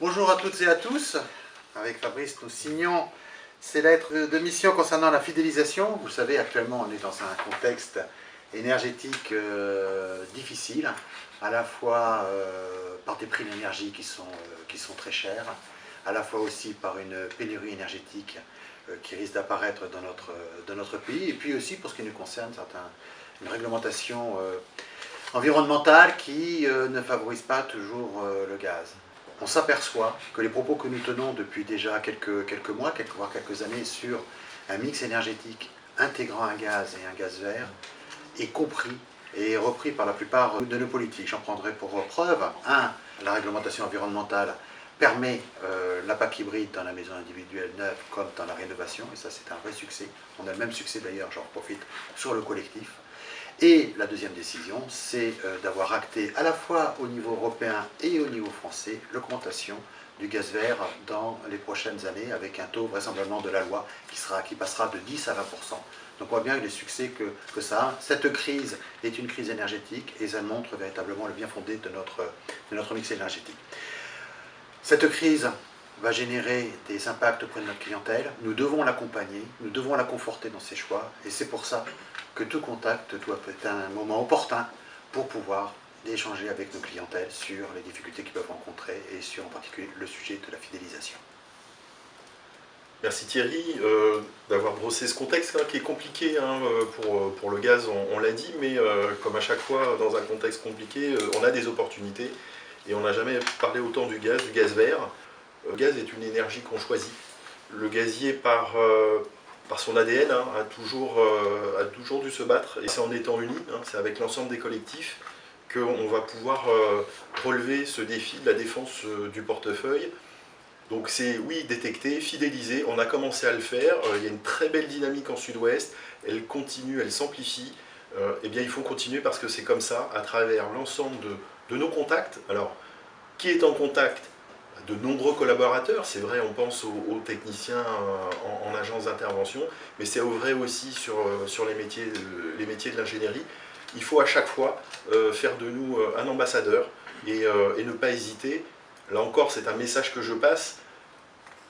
Bonjour à toutes et à tous. Avec Fabrice, nous signons ces lettres de mission concernant la fidélisation. Vous le savez, actuellement, on est dans un contexte énergétique difficile, à la fois par des prix de l'énergie qui sont très chers, à la fois aussi par une pénurie énergétique qui risque d'apparaître dans notre pays, et puis aussi, pour ce qui nous concerne, une réglementation environnementale qui ne favorise pas toujours le gaz. On s'aperçoit que les propos que nous tenons depuis déjà quelques mois, voire quelques années, sur un mix énergétique intégrant un gaz et un gaz vert, est compris et repris par la plupart de nos politiques. J'en prendrai pour preuve, la réglementation environnementale permet la PAC hybride dans la maison individuelle neuve comme dans la rénovation, et ça c'est un vrai succès. On a le même succès d'ailleurs, j'en profite, sur le collectif. Et la deuxième décision, c'est d'avoir acté à la fois au niveau européen et au niveau français l'augmentation du gaz vert dans les prochaines années, avec un taux vraisemblablement de la loi qui passera de 10 à 20%. Donc on voit bien les succès que ça a. Cette crise est une crise énergétique et ça montre véritablement le bien fondé de notre mix énergétique. Cette crise va générer des impacts auprès de notre clientèle. Nous devons l'accompagner, nous devons la conforter dans ses choix, et c'est pour ça que tout contact doit être un moment opportun pour pouvoir échanger avec nos clientèles sur les difficultés qu'ils peuvent rencontrer et sur en particulier le sujet de la fidélisation. Merci Thierry d'avoir brossé ce contexte qui est compliqué pour le gaz, on l'a dit, mais comme à chaque fois dans un contexte compliqué, on a des opportunités et on n'a jamais parlé autant du gaz vert. Le gaz est une énergie qu'on choisit. Le gazier par son ADN a toujours dû se battre, et c'est en étant unis, c'est avec l'ensemble des collectifs qu'on va pouvoir relever ce défi de la défense du portefeuille. Donc c'est, oui, détecter, fidéliser, on a commencé à le faire, il y a une très belle dynamique en Sud-Ouest, elle continue, elle s'amplifie, et bien il faut continuer parce que c'est comme ça, à travers l'ensemble de nos contacts. Alors, qui est en contact? De nombreux collaborateurs, c'est vrai, on pense aux techniciens en agence d'intervention, mais c'est vrai aussi sur les métiers de l'ingénierie. Il faut à chaque fois faire de nous un ambassadeur et ne pas hésiter. Là encore, c'est un message que je passe.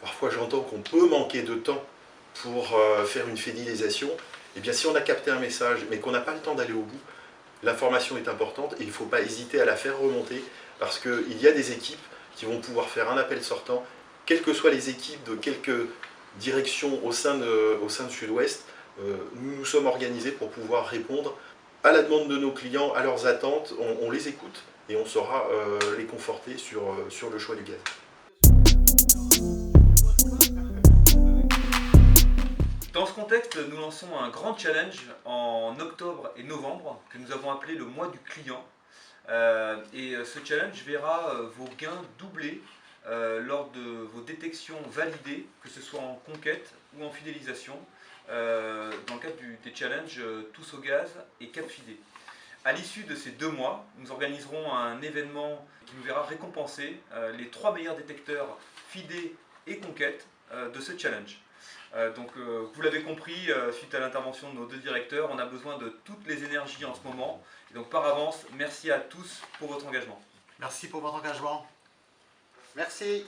Parfois, j'entends qu'on peut manquer de temps pour faire une fidélisation. Eh bien, si on a capté un message, mais qu'on n'a pas le temps d'aller au bout, l'information est importante et il ne faut pas hésiter à la faire remonter, parce qu'il y a des équipes qui vont pouvoir faire un appel sortant, quelles que soient les équipes de quelques directions au sein de Sud-Ouest. Nous nous sommes organisés pour pouvoir répondre à la demande de nos clients, à leurs attentes. On les écoute et on saura les conforter sur le choix du gaz. Dans ce contexte, nous lançons un grand challenge en octobre et novembre que nous avons appelé le mois du client. Et ce challenge verra vos gains doublés lors de vos détections validées, que ce soit en conquête ou en fidélisation, dans le cadre des challenges Tous au gaz et Cap Fidé. À l'issue de ces 2 mois, nous organiserons un événement qui nous verra récompenser les 3 meilleurs détecteurs Fidé et conquête de ce challenge. Donc vous l'avez compris, suite à l'intervention de nos 2 directeurs, on a besoin de toutes les énergies en ce moment. Et donc par avance, merci à tous pour votre engagement. Merci pour votre engagement. Merci.